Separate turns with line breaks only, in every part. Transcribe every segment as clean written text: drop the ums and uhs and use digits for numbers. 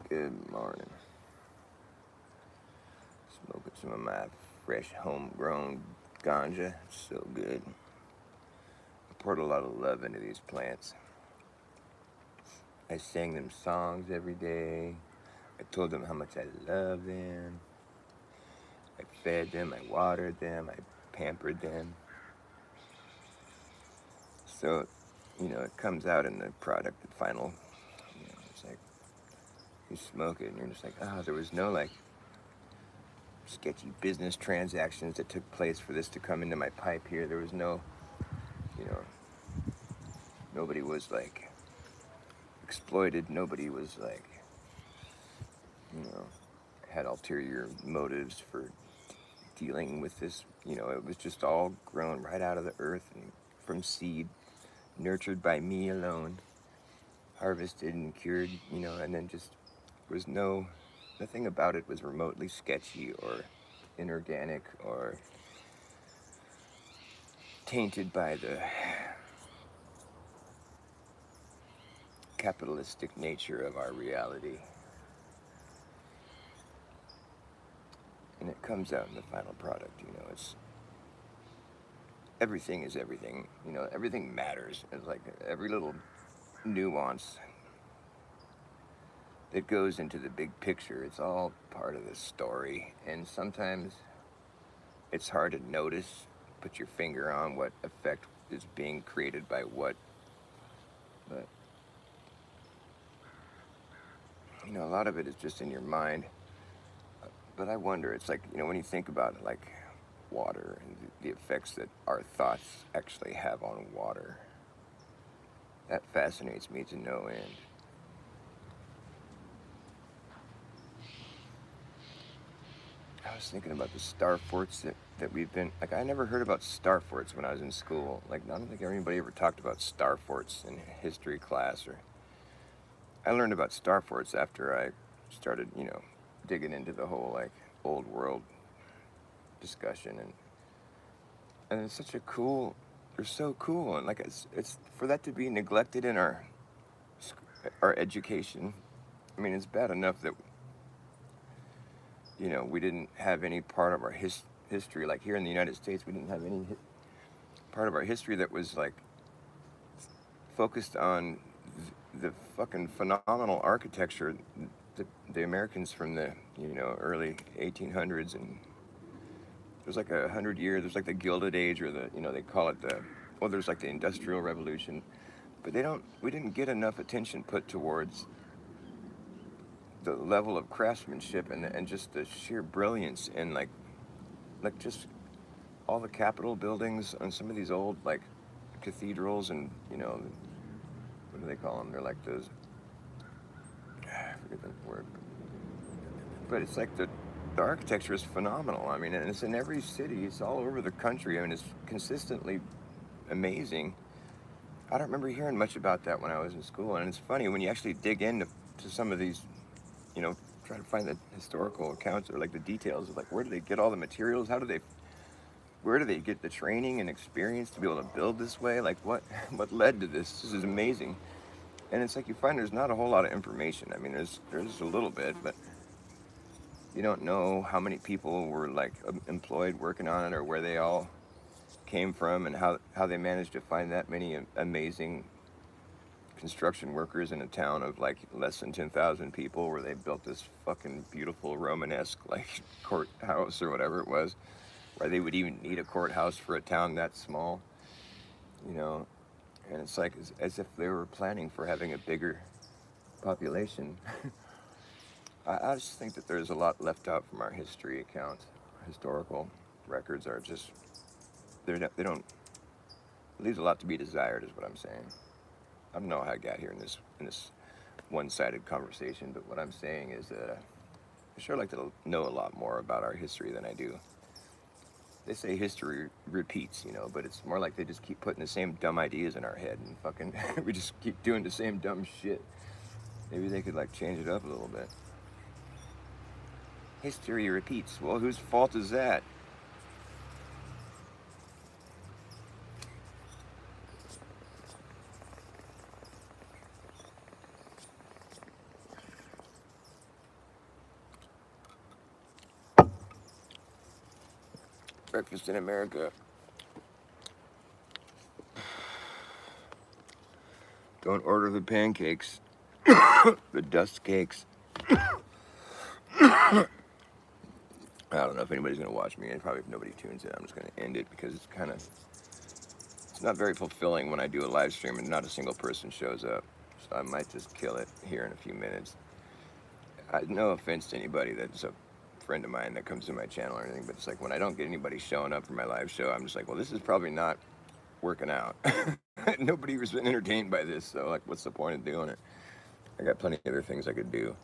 Good morning. Smoking some of my fresh homegrown ganja. It's so good. I poured a lot of love into these plants. I sang them songs every day. I told them how much I love them. I fed them, I watered them, I pampered them. So, it comes out in the product, the final. It's like you smoke it and you're just like, there was no like sketchy business transactions that took place for this to come into my pipe here. There was no, you know, nobody was like exploited. Nobody was like, you know, had ulterior motives for dealing with this. It was just all grown right out of the earth and from seed, nurtured by me alone, harvested and cured, and then just was nothing about it was remotely sketchy or inorganic or tainted by the capitalistic nature of our reality. And it comes out in the final product. It's everything is everything. Everything matters. It's like every little nuance that goes into the big picture. It's all part of the story. And sometimes it's hard to notice, put your finger on what effect is being created by what. But, a lot of it is just in your mind. But I wonder, it's like, when you think about it, like water and the effects that our thoughts actually have on water, that fascinates me to no end. I was thinking about the star forts that we've been, like, I never heard about star forts when I was in school. Like, I don't think anybody ever talked about star forts in history class. Or I learned about star forts after I started, digging into the whole, like, old world discussion. And it's such a cool, they're so cool. And, like, it's for that to be neglected in our education. I mean, it's bad enough that we didn't have any part of our history, like here in the United States, we didn't have any part of our history that was like focused on the fucking phenomenal architecture, the Americans from the early 1800s, and there's like 100 years. There's like the Gilded Age, or they call it there's like the Industrial Revolution, but we didn't get enough attention put towards the level of craftsmanship and just the sheer brilliance and like just all the Capitol buildings and some of these old like cathedrals and what do they call them? They're like those, I forget the word, but it's like the architecture is phenomenal. I mean, and it's in every city. It's all over the country. I mean, it's consistently amazing. I don't remember hearing much about that when I was in school, and it's funny when you actually dig into some of these, try to find the historical accounts or like the details of like where do they get all the materials? Where do they get the training and experience to be able to build this way? Like what led to this? This is amazing. And it's like you find there's not a whole lot of information. I mean, there's a little bit, but you don't know how many people were like employed working on it or where they all came from and how they managed to find that many amazing construction workers in a town of like less than 10,000 people where they built this fucking beautiful Romanesque like courthouse or whatever it was, where they would even need a courthouse for a town that small, and it's like as if they were planning for having a bigger population. I just think that there's a lot left out from our history accounts. Historical records are just, they don't, leaves a lot to be desired is what I'm saying. I don't know how I got here in this one-sided conversation, but what I'm saying is that I sure like to know a lot more about our history than I do. They say history repeats, but it's more like they just keep putting the same dumb ideas in our head and fucking we just keep doing the same dumb shit. Maybe they could like change it up a little bit. History repeats. Well, whose fault is that? Breakfast in America. Don't order the pancakes. The dust cakes. I don't know if anybody's going to watch me, and probably if nobody tunes in, I'm just going to end it because it's not very fulfilling when I do a live stream and not a single person shows up. So I might just kill it here in a few minutes. No offense to anybody that's a friend of mine that comes to my channel or anything, but it's like when I don't get anybody showing up for my live show, I'm just like, well, this is probably not working out. Nobody was been entertained by this, so like, what's the point of doing it? I got plenty of other things I could do.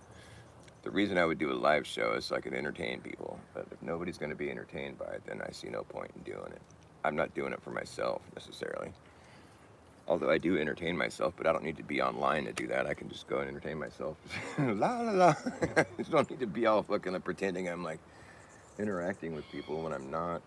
The reason I would do a live show is so I could entertain people, but if nobody's going to be entertained by it, then I see no point in doing it. I'm not doing it for myself necessarily. Although I do entertain myself, but I don't need to be online to do that. I can just go and entertain myself. La la la. I just don't need to be all fucking pretending I'm like interacting with people when I'm not.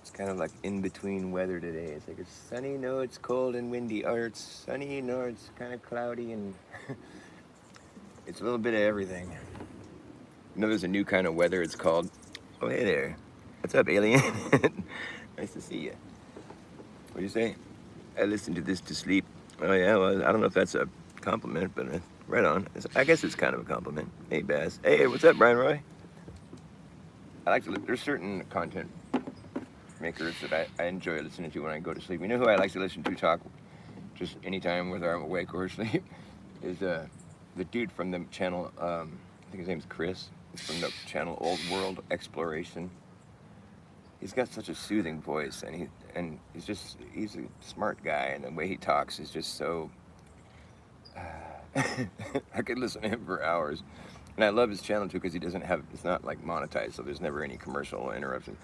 It's kind of like in between weather today. It's like it's sunny, no, it's cold and windy, or it's sunny, no, it's kind of cloudy, and it's a little bit of everything. You know, there's a new kind of weather. It's called, oh, hey there. What's up, alien? Nice to see you. What do you say? I listened to this to sleep. Oh, yeah, well, I don't know if that's a compliment, but right on. I guess it's kind of a compliment. Hey, Bass. Hey, what's up, Brian Roy? I like to, there's certain content makers that I enjoy listening to when I go to sleep. You know who I like to listen to talk just anytime, whether I'm awake or asleep, is the dude from the channel, I think his name's Chris. He's from the channel Old World Exploration. He's got such a soothing voice, and he's a smart guy, and the way he talks is just so, I could listen to him for hours. And I love his channel too because it's not like monetized, so there's never any commercial interruption.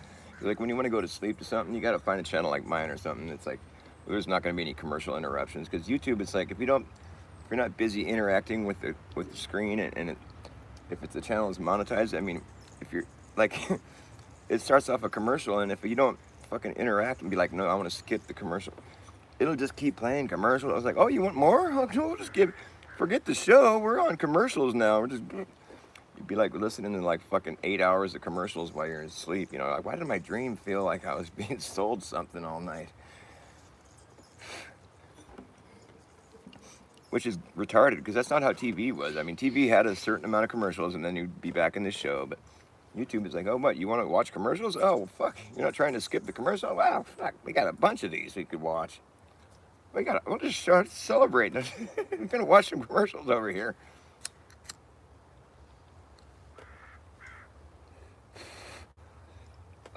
Like when you want to go to sleep to something, you got to find a channel like mine or something. It's like, well, there's not going to be any commercial interruptions because YouTube, it's like if you're not busy interacting with the screen, and if the channel is monetized, I mean, if you're like, it starts off a commercial, and if you don't fucking interact and be like, no, I want to skip the commercial, it'll just keep playing commercial. I was like, oh, you want more? We'll just forget the show. We're on commercials now. You'd be like listening to like fucking 8 hours of commercials while you're asleep. You know, like, why did my dream feel like I was being sold something all night? Which is retarded because that's not how TV was. I mean, TV had a certain amount of commercials and then you'd be back in the show. But YouTube is like, oh, what? You want to watch commercials? Oh, well, fuck. You're not trying to skip the commercial? Wow, fuck. We got a bunch of these we could watch. We'll just celebrate. We're going to watch some commercials over here.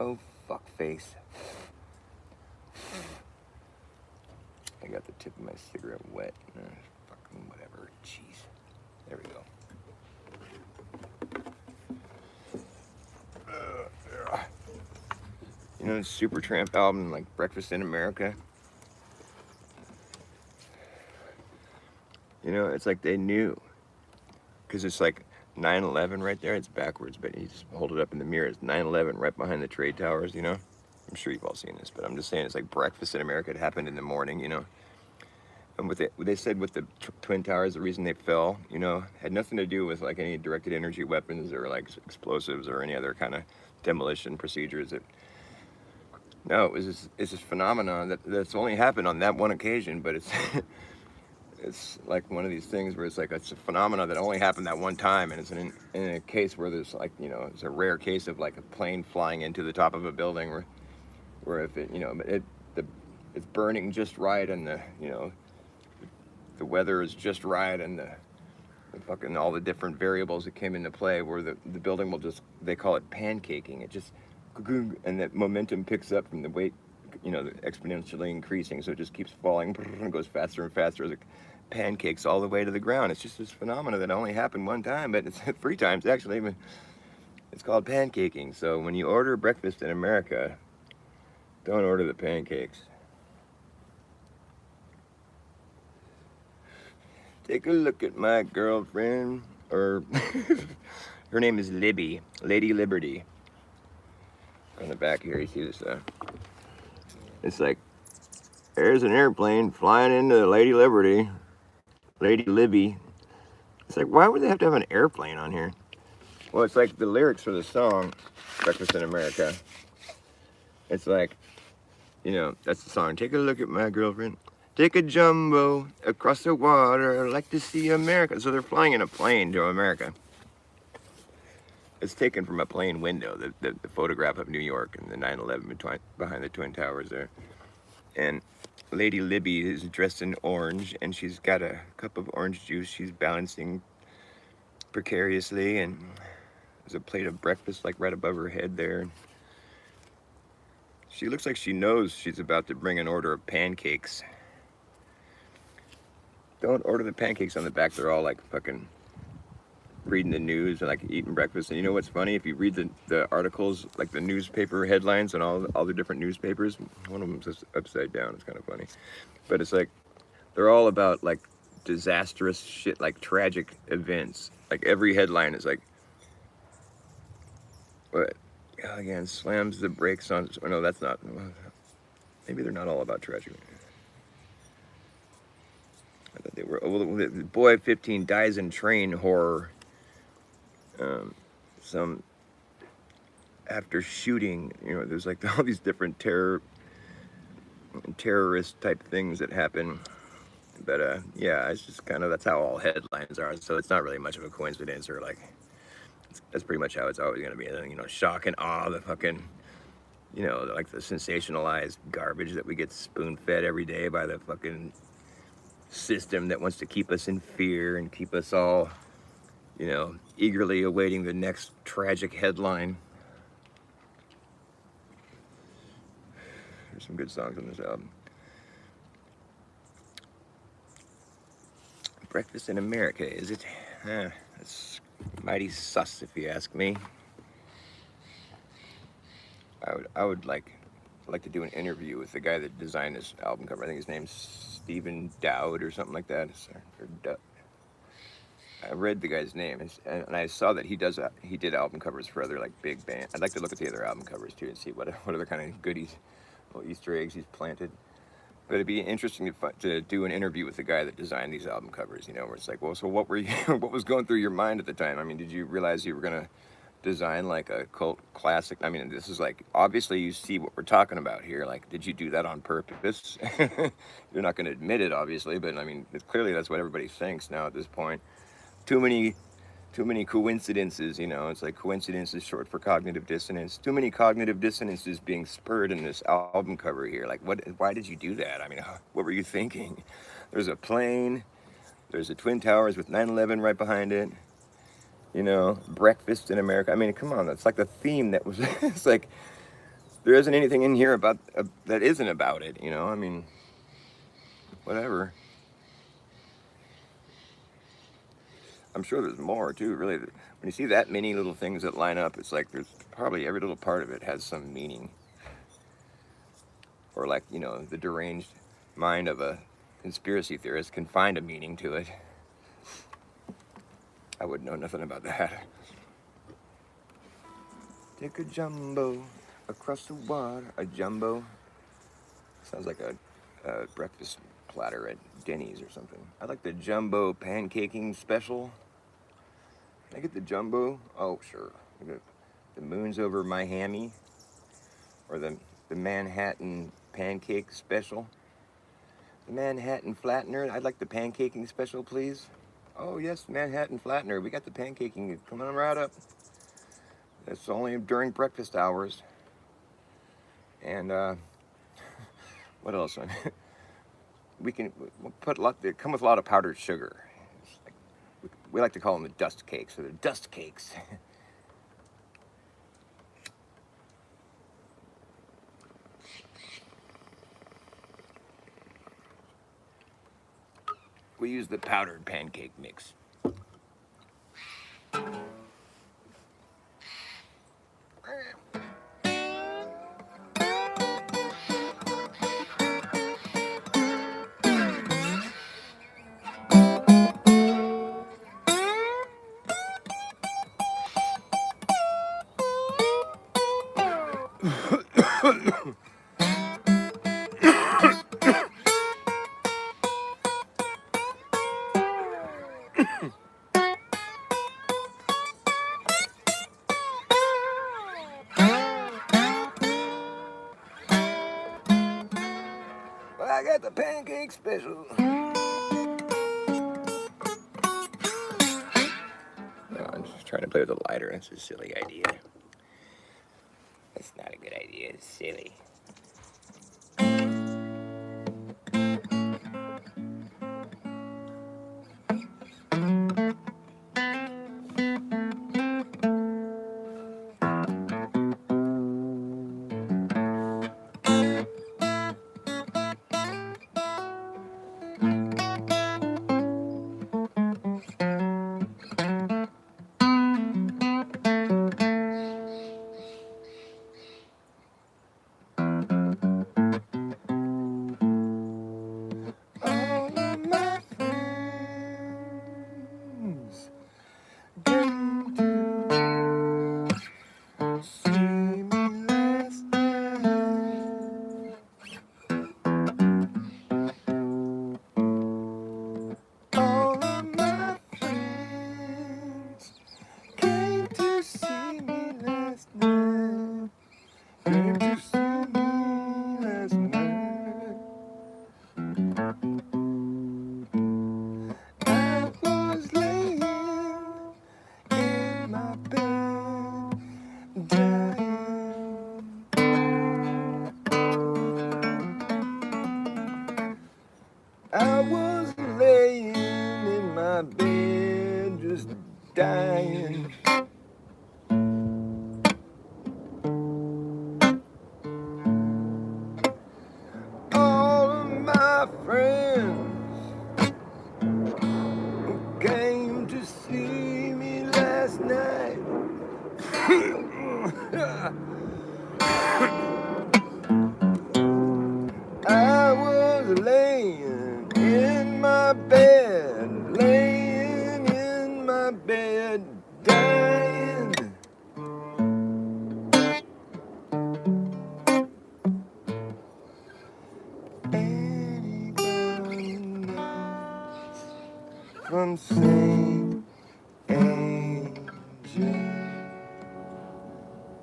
Oh, fuck face. I got the tip of my cigarette wet. Fucking whatever. Jeez. There we go. You know the Supertramp album, like Breakfast in America? You know, it's like they knew. Because it's like 9/11 right there. It's backwards, but you just hold it up in the mirror. It's 9/11 right behind the trade towers, you know? I'm sure you've all seen this, but I'm just saying it's like Breakfast in America. It happened in the morning, you know? And what they said with the Twin Towers, the reason they fell, you know, had nothing to do with like any directed energy weapons or like explosives or any other kind of demolition procedures. No, it's this phenomenon that's only happened on that one occasion, but it's it's like one of these things where it's like it's a phenomenon that only happened that one time, and it's in a case where there's like, you know, it's a rare case of like a plane flying into the top of a building where if it, you know, it's burning just right, and the weather is just right, and the fucking all the different variables that came into play where the building will just, they call it pancaking. It just, and that momentum picks up from the weight, you know, exponentially increasing, so it just keeps falling and goes faster and faster as it pancakes all the way to the ground. It's just this phenomena that only happened one time, but it's 3 times actually. It's called pancaking. So when you order breakfast in America, don't order the pancakes. Take a look at my girlfriend, or her name is Libby, Lady Liberty. On the back here, you see this, it's like There's an airplane flying into Lady Liberty, Lady Libby. It's like, why would they have to have an airplane on here? Well, it's like the lyrics for the song, Breakfast in America. It's like, you know, that's the song. Take a look at my girlfriend. Take a jumbo across the water. I'd like to see America. So they're flying in a plane to America. It's taken from a plane window, the photograph of New York and the 9/11 behind the Twin Towers there. And Lady Libby is dressed in orange, and she's got a cup of orange juice. She's balancing precariously, and there's a plate of breakfast like right above her head there. She looks like she knows she's about to bring an order of pancakes. Don't order the pancakes on the back. They're all like fucking reading the news and like eating breakfast. And you know what's funny? If you read the articles, like the newspaper headlines and all the different newspapers, one of them's just upside down. It's kind of funny. But it's like, they're all about like disastrous shit, like tragic events. Like every headline is like, what? Again, slams the brakes on, oh, no, that's not, maybe they're not all about tragic. I thought they were, oh, the boy 15 dies in train horror. Some, after shooting, you know, there's like all these different terrorist type things that happen. But yeah, it's just kind of, that's how all headlines are. So it's not really much of a coincidence, or like, that's pretty much how it's always going to be. You know, shock and awe, the fucking, you know, like the sensationalized garbage that we get spoon fed every day by the fucking system that wants to keep us in fear and keep us all, you know, eagerly awaiting the next tragic headline. There's some good songs on this album. Breakfast in America, is it? That's mighty sus, if you ask me. I would like to do an interview with the guy that designed this album cover. I think his name's Stephen Dowd or something like that. I read the guy's name, and I saw that he did album covers for other like big bands. I'd like to look at the other album covers too and see what other kind of goodies, little Easter eggs he's planted. But it'd be interesting to do an interview with the guy that designed these album covers. You know, where it's like, well, so what were you? What was going through your mind at the time? I mean, did you realize you were gonna design like a cult classic? I mean, this is like, obviously you see what we're talking about here. Like, did you do that on purpose? You're not gonna admit it, obviously, but I mean, clearly that's what everybody thinks now at this point. Too many coincidences, you know. It's like coincidence is short for cognitive dissonance. Too many cognitive dissonances being spurred in this album cover here. Like, why did you do that? I mean, what were you thinking? There's a plane, there's the Twin Towers with 9/11 right behind it, you know, breakfast in America. I mean, come on, that's like the theme that was, it's like, there isn't anything in here about, that isn't about it, you know. I mean, whatever. I'm sure there's more too, really. When you see that many little things that line up, it's like there's probably every little part of it has some meaning. Or like, you know, the deranged mind of a conspiracy theorist can find a meaning to it. I would know nothing about that. Take a jumbo across the water. A jumbo? Sounds like a breakfast platter at Denny's or something. I like the jumbo pancaking special. Can I get the jumbo? Oh, sure. The moon's over Miami, or the Manhattan pancake special. The Manhattan flattener. I'd like the pancaking special, please. Oh yes, Manhattan flattener. We got the pancaking coming right up. That's only during breakfast hours. And what else? We'll put they come with a lot of powdered sugar. We like to call them the dust cakes, or the dust cakes. We use the powdered pancake mix. got the pancake special. No, I'm just trying to play with a lighter. That's a silly idea. That's not a good idea. It's silly. I was laying in my bed, just dying. All of my friends who came to see me last night. I was laying in my bed, laying in my bed, dying. Anybody knows from St. Angel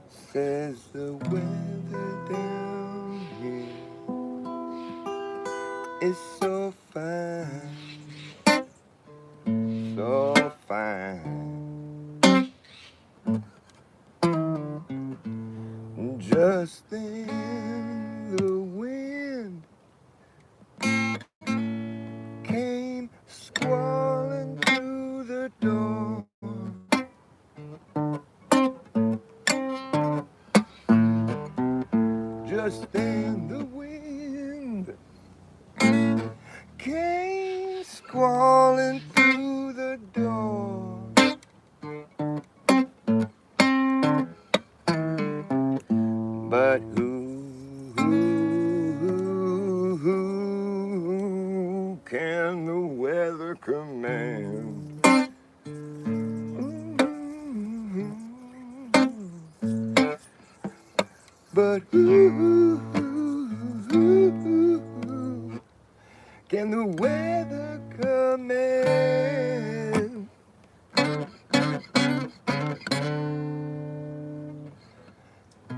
says the weather down here is so fine, so fine. Just then the wind came squalling through the door. Just then the wind came squalling through the door. But who can the weather command? But who can the weather command?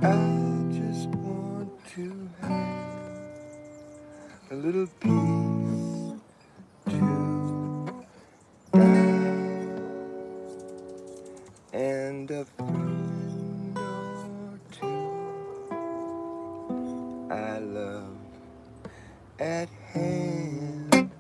I just want to have a little peace to die and a friend or two I love at hand.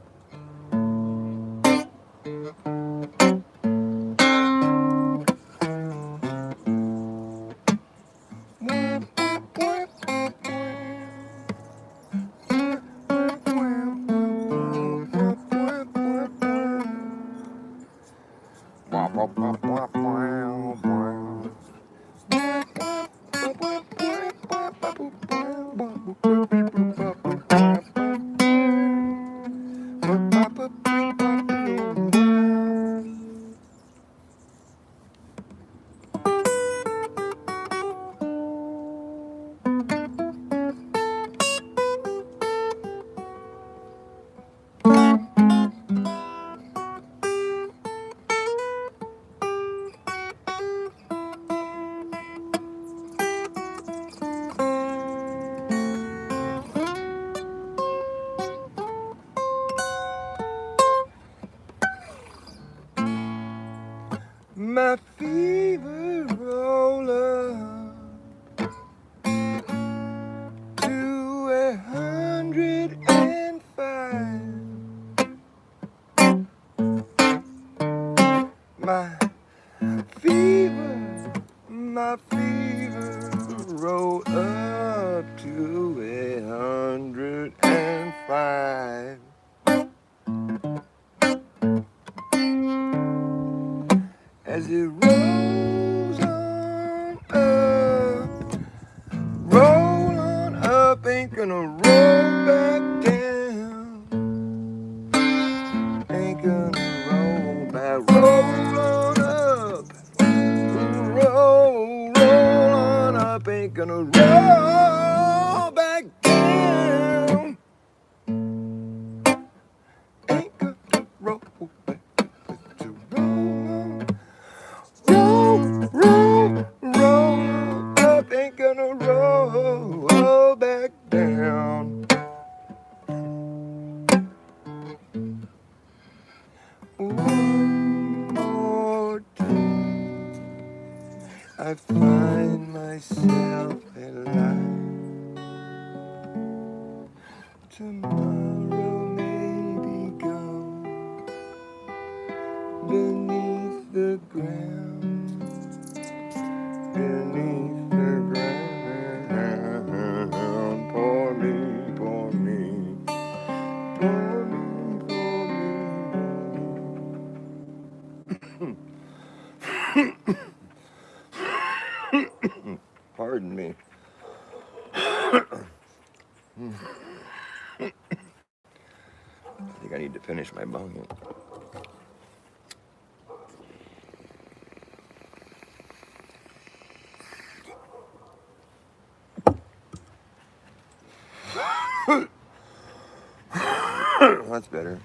roll up to 105. As it rolls on up, roll on up, ain't gonna roll back down. Ain't gonna roll back, roll on up. Roll on up, ain't gonna roll back down. Ain't gonna roll back to roll up, ain't gonna roll back down. One more time, I find myself alive. Tomorrow may be gone beneath the ground, beneath the ground. Poor me, poor me, poor me, poor me. Pardon me. I think I need to finish my bong. That's better.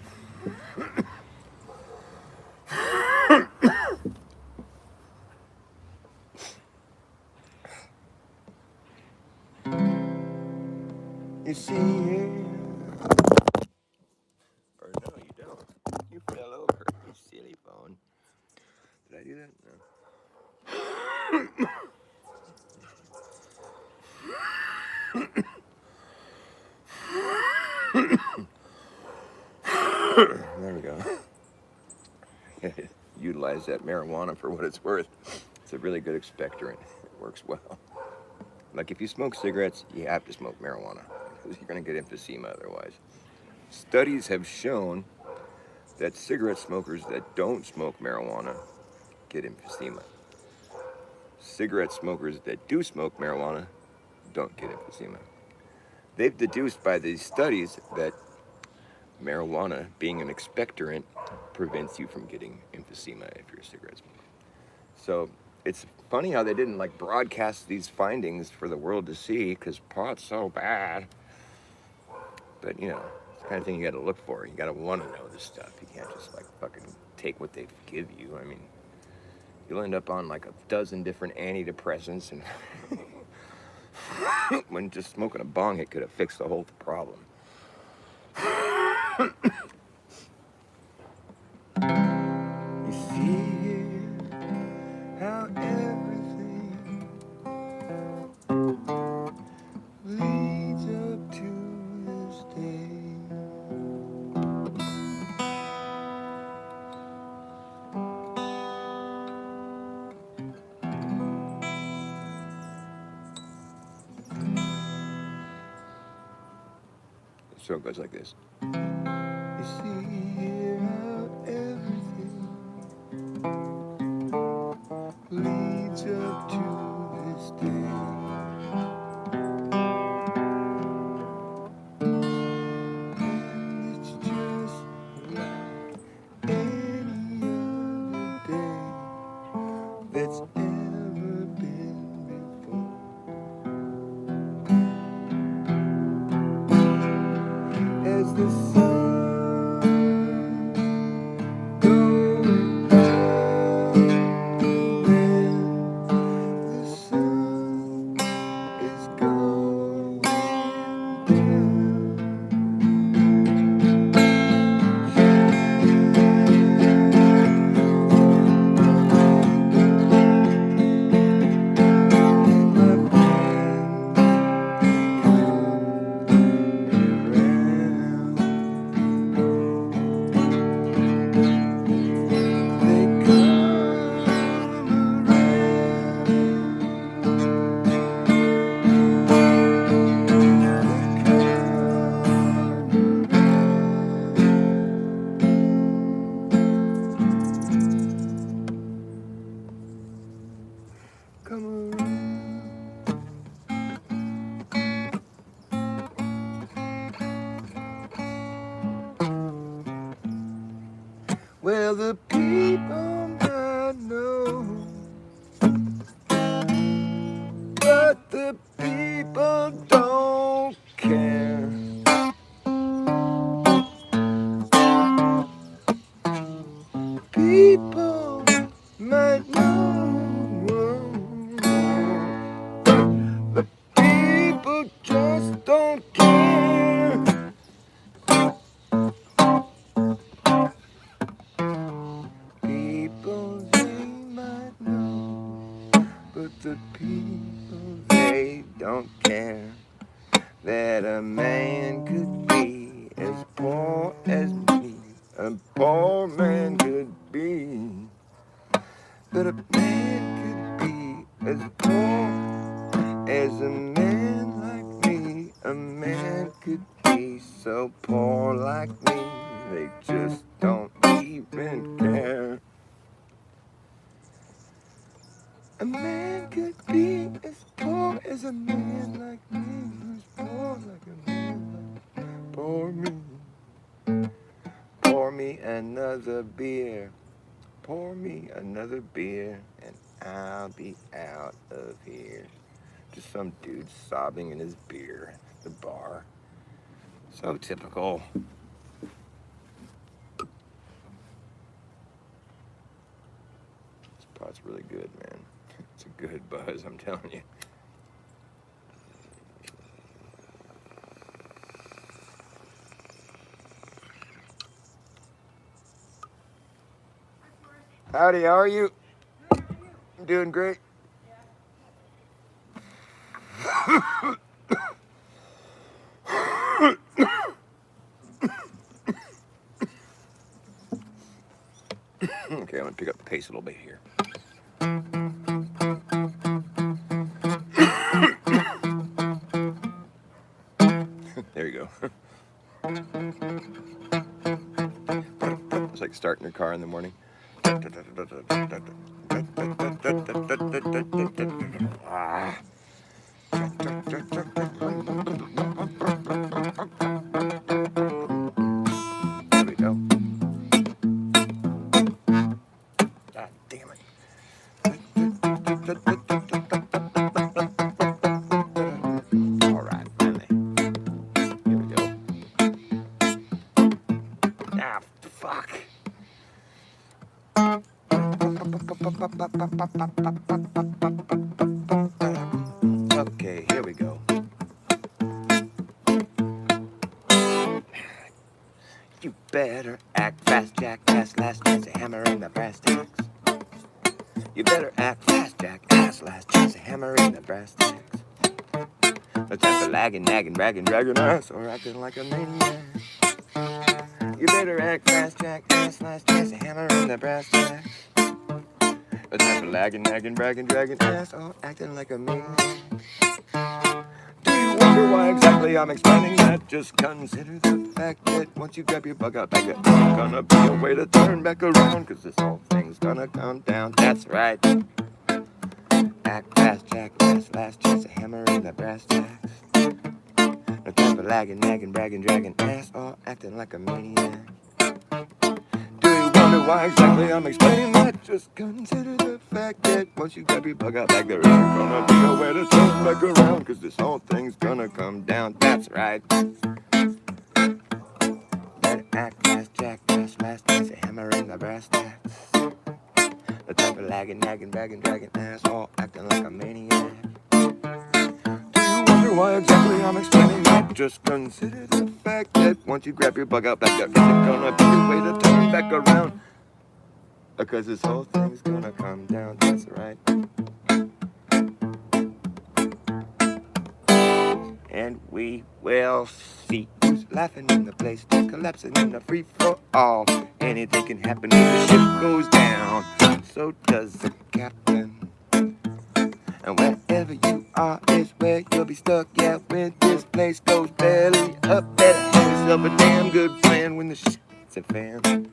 You see here. Or no, you don't. You fell over, you silly phone. Did I do that? No. There we go. Utilize that marijuana for what it's worth. It's a really good expectorant. It works well. Like if you smoke cigarettes, you have to smoke marijuana because you're going to get emphysema otherwise. Studies have shown that cigarette smokers that don't smoke marijuana get emphysema. Cigarette smokers that do smoke marijuana don't get emphysema. They've deduced by these studies that marijuana, being an expectorant, prevents you from getting emphysema if you're a cigarette smoker. So it's funny how they didn't like broadcast these findings for the world to see because pot's so bad. But you know, it's the kind of thing you got to look for. You got to want to know this stuff. You can't just like fucking take what they give you. I mean, you'll end up on like a dozen different antidepressants, and when just smoking a bong, it could have fixed the whole problem. You see here how everything leads up to this day. So it goes like this. You see here how everything leads up to this day. And it's just like any other day that's ever been before. As the sun Well, the people might know, but the people don't care. People might know, but the people just don't care. People, they might know, but the people, they don't care. That a man could be as poor as me, a poor man could be. That a man could be as poor as a man like me. A man could be so poor like me, they just don't even care. A man could be as poor as a man like me, who's poor like a man like poor me. Pour me another beer. Pour me another beer, and I'll be out of here. Just some dude sobbing in his beer at the bar. So typical. This pot's really good, man. It's a good buzz, I'm telling you. Howdy, how are you? I'm doing great. Okay, I'm gonna pick up the pace a little bit here. There you go. It's like starting your car in the morning. Ah. There we go. God damn it. All right, finally. Here we go. Ah, fuck. Okay, here we go. You better act fast, jackass, last chance of hammering the brass tacks. You better act fast, jackass, last chance of hammering the brass tacks. No time for lagging, nagging, bragging, dragging ass, or acting like a maniac. You better act fast, jackass, last chance of hammering the brass tacks. No time for lagging, nagging, bragging, dragging ass, or acting like a maniac. Do you wonder why exactly I'm explaining that? Just consider the fact that once you grab your bug out back, there's gonna be a way to turn back around, cause this whole thing's gonna come down. That's right. Act fast, jackass, last chance of hammering the brass tacks. No time for lagging, nagging, bragging, dragging ass, or acting like a maniac. Do you wonder why exactly I'm explaining that? Just consider the fact that once you grab your bug out back, there isn't gonna be a way to turn back around, cause this whole thing's gonna come down. That's right. Better act fast, jackass, last chance of hammering the brass tacks. No time for lagging, nagging, bragging, dragging ass, or acting like a maniac. Do you wonder why exactly I'm explaining that? Just consider the fact that once you grab your bug out back, there isn't gonna be a way to turn back around, because this whole thing's gonna come down. That's right. And we will see who's laughing in the place that's collapsing in the free for all. Anything can happen when the ship goes down. So does the captain. And wherever you are is where you'll be stuck. Yeah, when this place goes belly up, better have yourself a damn good plan when the shit's a fan.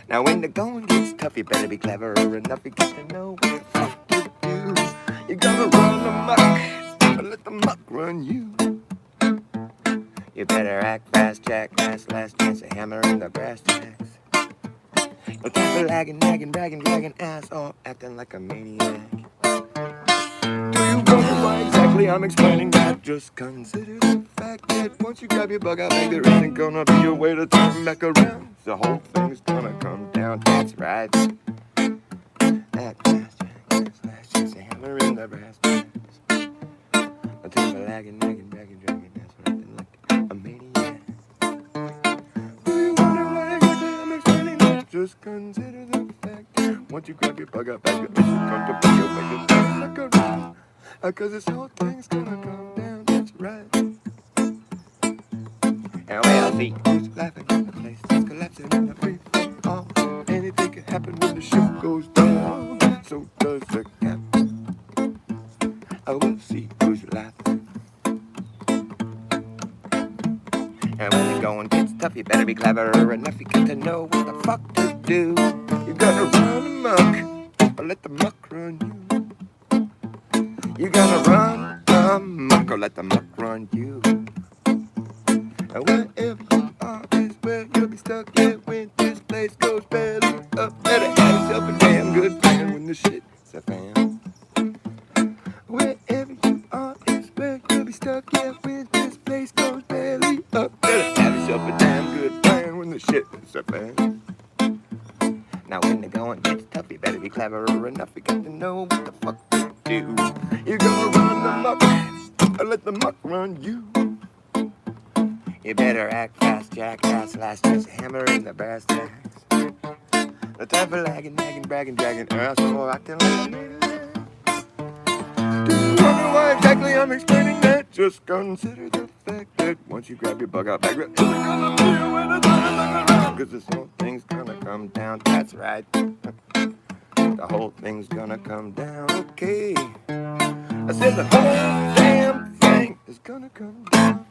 Now when the going gets tough, you better be clever enough to get to know what the fuck to do. You gotta run amok, or let the muck run you. You better act fast, jackass, last chance of hammering the brass tacks. The type of lagging, nagging, bragging, dragging ass off, acting like a maniac. Do you wonder why exactly I'm explaining that? Just consider the fact that once you grab your bug out bag, there isn't gonna be a way to turn back around. The whole thing's gonna come down, that's right. That brass jack, just a hammer in the brass jacks. The type of lagging, nagging, bragging, dragging ass off, acting like a maniac. Do you wonder why exactly I'm explaining that? Just consider the fact that once you grab your bug out bag, there isn't gonna be a way to turn back around. Cause this whole thing's gonna come down, that's right. And we'll see who's laughing in the place that's collapsing in the free fall. Anything can happen when the ship goes down. So does the captain. We'll see who's laughing. And when the going gets tough, you better be clever enough. You got to know what the fuck to do. You gotta run amok, or let the muck run you. You gotta run amok, or let the muck run you. And wherever you are is where you'll be stuck. Yeah, when this place goes belly up, better have yourself a damn good plan when the shit's a fan. Wherever you are is where you'll be stuck. Yeah, when this place goes belly up, better have yourself a damn good plan when the shit's a fan. Now when the going gets tough, you better be clever enough. You got to know what the fuck to do. You're gonna run the muck, or let the muck run you. You better act fast, jackass, last just hammer in the brass tacks. The type of lagging, nagging, bragging, dragging asshole acting like a maniac. Do you wonder why exactly I'm explaining that? Just consider the fact that once you grab your bug out bag, it's gonna be a way to turn back around. Cause this whole thing's gonna come down, that's right. The whole thing's gonna come down, okay. I said the whole damn thing is gonna come down.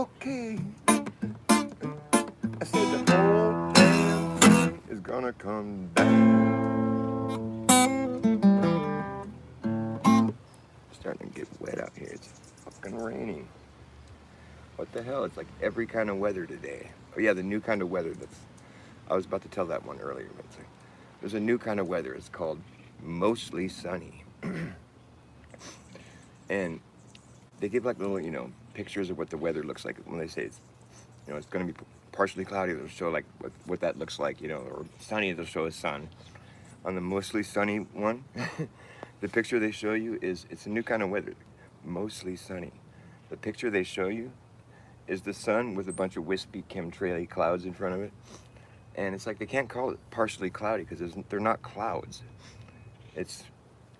Okay. I said the whole damn thing is gonna come down. It's starting to get wet out here. It's fucking raining. What the hell? It's like every kind of weather today. Oh yeah, the new kind of weather that's... I was about to tell that one earlier, but it's like, there's a new kind of weather. It's called mostly sunny. And they give like little, pictures of what the weather looks like when they say it's, it's going to be partially cloudy. They'll show like what that looks like, or sunny. They'll show a sun. On the mostly sunny one, the picture they show you it's a new kind of weather, mostly sunny. The picture they show you is the sun with a bunch of wispy chemtrail clouds in front of it, and it's like they can't call it partially cloudy because they're not clouds. It's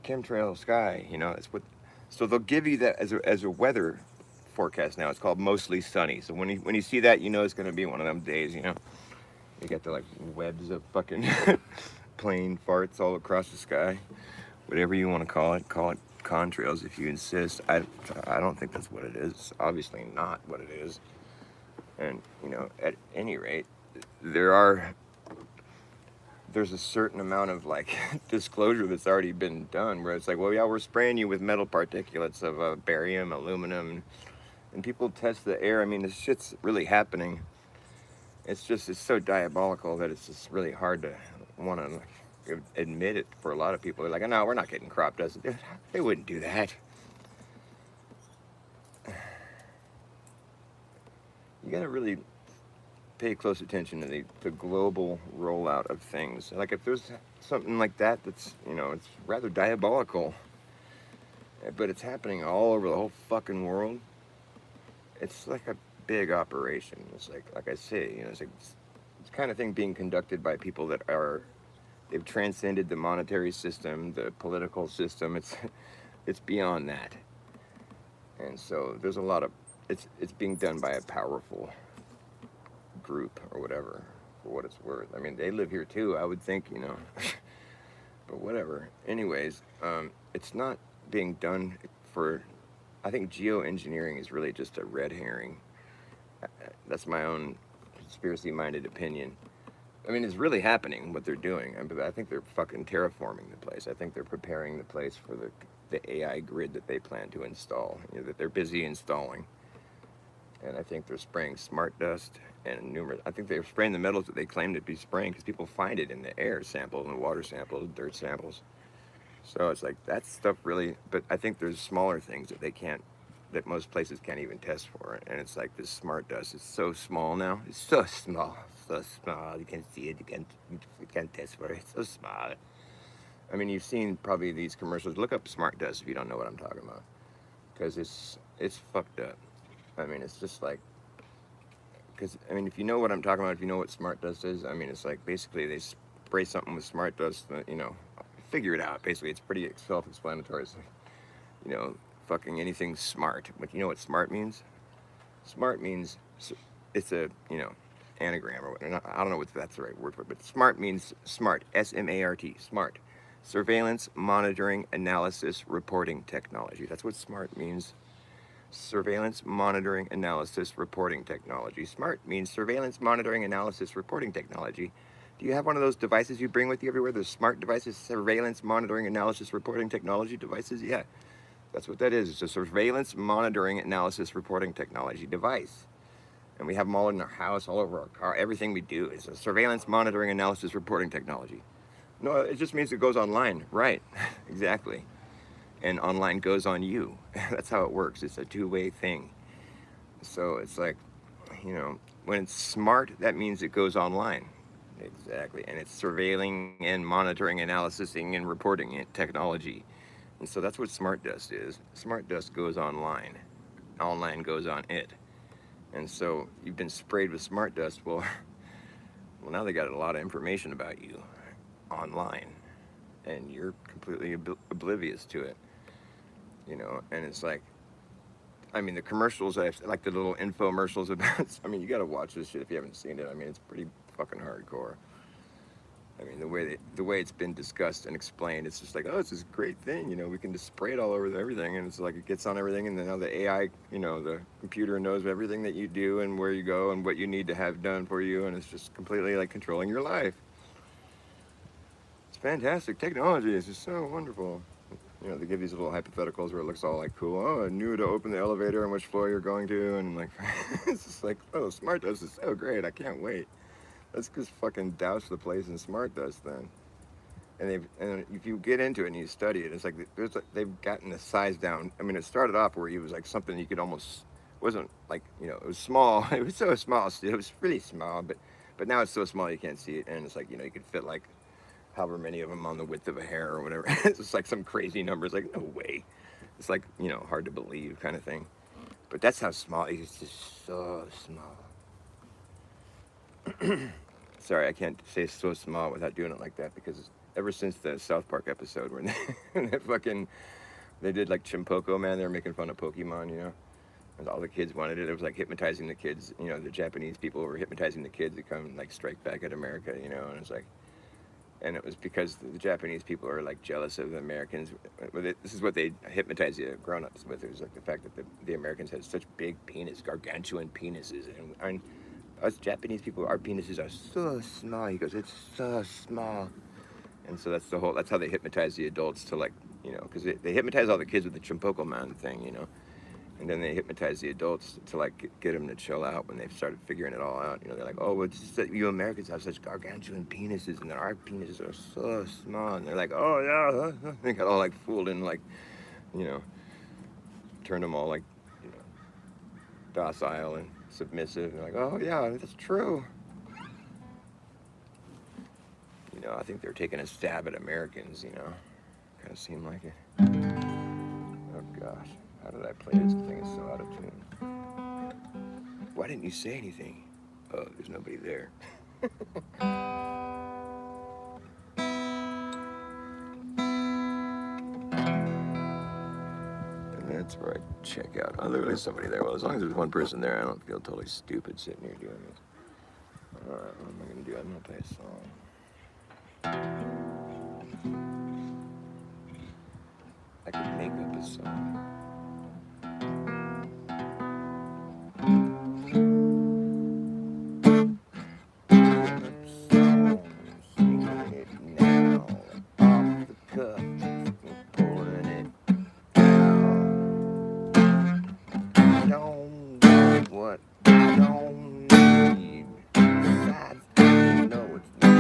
chemtrail sky, It's what. So they'll give you that as a weather forecast now. It's called mostly sunny. So when you see that, it's going to be one of them days. You got the like webs of fucking plane farts all across the sky. Whatever you want to call it contrails if you insist. I don't think that's what it is. It's obviously not what it is. And at any rate, there's a certain amount of like disclosure that's already been done where it's like, well, yeah, we're spraying you with metal particulates of barium, aluminum, and people test the air. I mean, this shit's really happening. It's so diabolical that it's just really hard to want to admit it for a lot of people. They're like, no, we're not getting crop dust. They wouldn't do that. You gotta really pay close attention to the global rollout of things. Like if there's something like that's, it's rather diabolical, but it's happening all over the whole fucking world. It's like a big operation. It's like I say, it's like it's kind of thing being conducted by people that are they've transcended the monetary system, the political system. It's beyond that. And so there's a lot of it's being done by a powerful group or whatever, for what it's worth. I mean, they live here too, I would think, but whatever. Anyways, it's not being done for. I think geoengineering is really just a red herring. That's my own conspiracy-minded opinion. I mean, it's really happening what they're doing. I think they're fucking terraforming the place. I think they're preparing the place for the AI grid that they plan to install. That they're busy installing. And I think they're spraying smart dust and numerous. I think they're spraying the metals that they claim to be spraying because people find it in the air samples and water samples, dirt samples. So it's like that stuff really. But I think there's smaller things that they can't, that most places can't even test for. And it's like this smart dust. It's so small now. It's so small. So small. You can't see it. You can't test for it. It's so small. I mean, you've seen probably these commercials. Look up smart dust if you don't know what I'm talking about, because it's fucked up. I mean, it's just like, because I mean, if you know what I'm talking about, if you know what smart dust is, I mean, it's like basically they spray something with smart dust. Figure it out. Basically, it's pretty self-explanatory. It's like, fucking anything smart. But you know what smart means? Smart means it's a anagram or whatever. I don't know if that's the right word for it, but smart means smart. SMART. Smart. Surveillance, monitoring, analysis, reporting technology. That's what smart means. Surveillance, monitoring, analysis, reporting technology. SMART means surveillance, monitoring, analysis, reporting technology. Do you have one of those devices you bring with you everywhere? Those smart devices, surveillance, monitoring, analysis, reporting technology devices? Yeah, that's what that is. It's a surveillance, monitoring, analysis, reporting technology device. And we have them all in our house, all over our car. Everything we do is a surveillance, monitoring, analysis, reporting technology. No, it just means it goes online. Right, exactly. And online goes on you. That's how it works. It's a two-way thing. So it's like, when it's smart, that means it goes online. Exactly. And it's surveilling and monitoring, analysing and reporting it, technology. And so that's what smart dust is. Smart dust goes online. Online goes on it. And so you've been sprayed with smart dust. Well, now they got a lot of information about you online. And you're completely oblivious to it. And it's like, I mean, the commercials, like the little infomercials about, I mean, you got to watch this shit if you haven't seen it. I mean, it's pretty fucking hardcore. I mean, the way it's been discussed and explained, it's just like, oh, it's this great thing, we can just spray it all over everything, and it's like it gets on everything, and then now the AI, the computer knows everything that you do and where you go and what you need to have done for you, and it's just completely like controlling your life. It's fantastic technology. It's just so wonderful. They give these little hypotheticals where it looks all like cool. Oh, I knew to open the elevator on which floor you're going to, and like, it's just like, oh, smart dust is so great. I can't wait. Let's just fucking douse the place in smart dust then. And if you get into it and you study it, it's like they've gotten the size down. I mean, it started off where it was like something you could almost, wasn't like, it was small. It was so small. It was really small, but now it's so small you can't see it, and it's like, you could fit like however many of them on the width of a hair or whatever. It's just like some crazy number. It's like, no way. It's like, hard to believe kind of thing. But that's how small. It's just so small. Sorry, I can't say so small without doing it like that, because ever since the South Park episode when they did like Chimpoko, man, they were making fun of Pokemon, and all the kids wanted it. It was like hypnotizing the kids, the Japanese people were hypnotizing the kids to come like strike back at America, and it's like, and it was because the Japanese people are like jealous of the Americans. This is what they hypnotize the grown-ups with. It was like the fact that the Americans had such big gargantuan penises, and us Japanese people, our penises are so small. He goes, it's so small. And so that's how they hypnotize the adults to like, because they hypnotize all the kids with the Chimpoko man thing, and then they hypnotize the adults to like get them to chill out when they've started figuring it all out. They're like, oh, well, it's just that you Americans have such gargantuan penises, and then our penises are so small. And they're like, oh yeah, they got all like fooled and like, turned them all like, docile and submissive. And like, oh yeah, that's true. I think they're taking a stab at Americans. Kind of seemed like it. Oh gosh, how did I play this thing? Is so out of tune. Why didn't you say anything? Oh, there's nobody there. That's where I check out. Oh, there's somebody there. Well, as long as there's one person there, I don't feel totally stupid sitting here doing this. Alright, what am I gonna do? I'm gonna play a song. I could make up a song. Singing it now, off the cuff, pulling it down. I don't want what I don't need. Besides, I know it's not.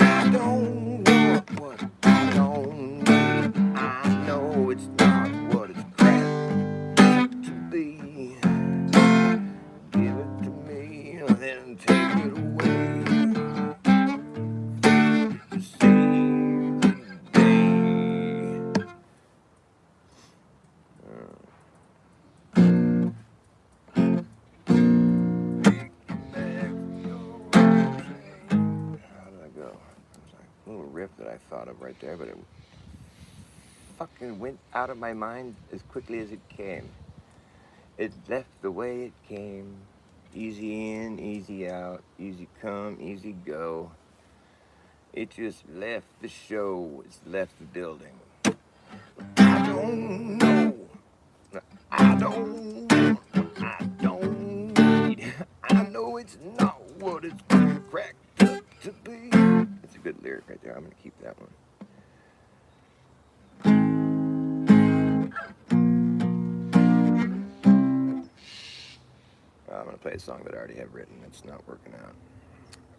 I don't want what I don't need. I know it's not what it's cracked to be. Give it to me, then take it away. Save the day. How did I go? It was like a little riff that I thought of right there, but it fucking went out of my mind as quickly as it came. It left the way it came. Easy in, easy out, easy come, easy go. It just left the show, it's left the building. I don't know. I don't want what I don't need. I know it's not what it's cracked up to be. That's a good lyric right there. I'm gonna keep that one. I'm gonna play a song that I already have written. It's not working out.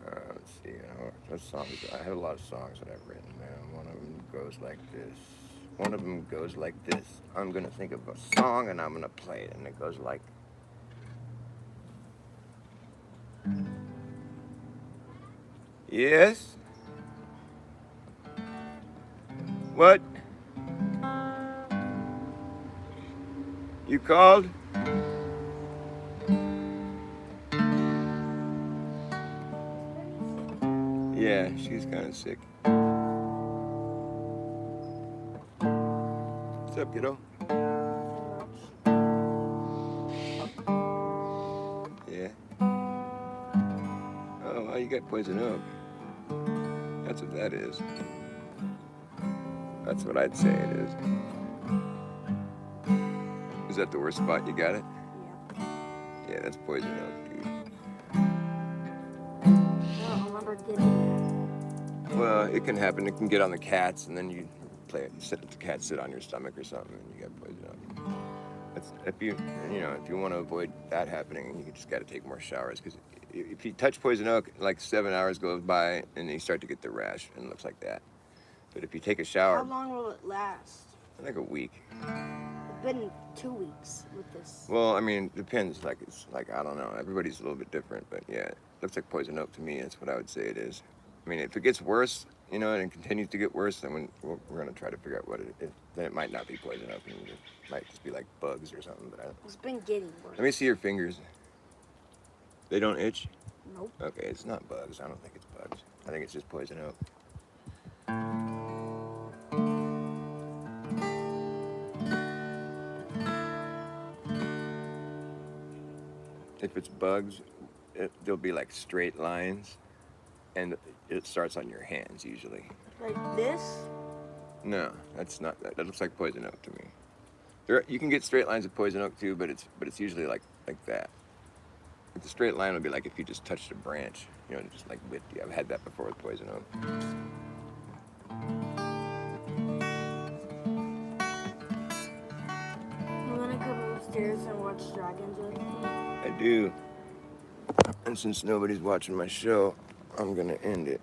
Let's see. Those songs. I have a lot of songs that I've written. One of them goes like this. One of them goes like this. I'm gonna think of a song and I'm gonna play it, and it goes like. Yes. What? You called? Yeah, she's kind of sick. What's up, kiddo? Yeah. Oh, well, you got poison oak. That's what that is. That's what I'd say it is. Is that the worst spot you got it?
Yeah.
Yeah, that's poison oak, dude.
I don't remember getting it.
Well, it can happen. It can get on the cats, and then you play it. The cats sit on your stomach or something, and you got poison oak. That's if you want to avoid that happening, you just got to take more showers, because if you touch poison oak, like 7 hours goes by, and you start to get the rash, and it looks like that. But if you take a shower,
How long will it last?
like a week.
It's been 2 weeks with this.
Well, I mean, it depends. It's like I don't know. Everybody's a little bit different, but yeah, it looks like poison oak to me. That's what I would say it is. I mean, if it gets worse, and it continues to get worse, then we're gonna try to figure out what it is. Then it might not be poison oak, and it might just be like bugs or something. But I don't.
It's been getting worse.
Let me see your fingers. They don't itch?
Nope.
Okay, it's not bugs. I don't think it's bugs. I think it's just poison oak. If it's bugs, there'll be like straight lines, and it starts on your hands usually.
Like this?
No, that's not that. That looks like poison oak to me. You can get straight lines of poison oak too, but it's usually like that. The straight line would be like if you just touched a branch, just like with you. I've had that before with poison oak.
You want to come upstairs and watch Dragons with me?
I do. And since nobody's watching my show, I'm gonna end it.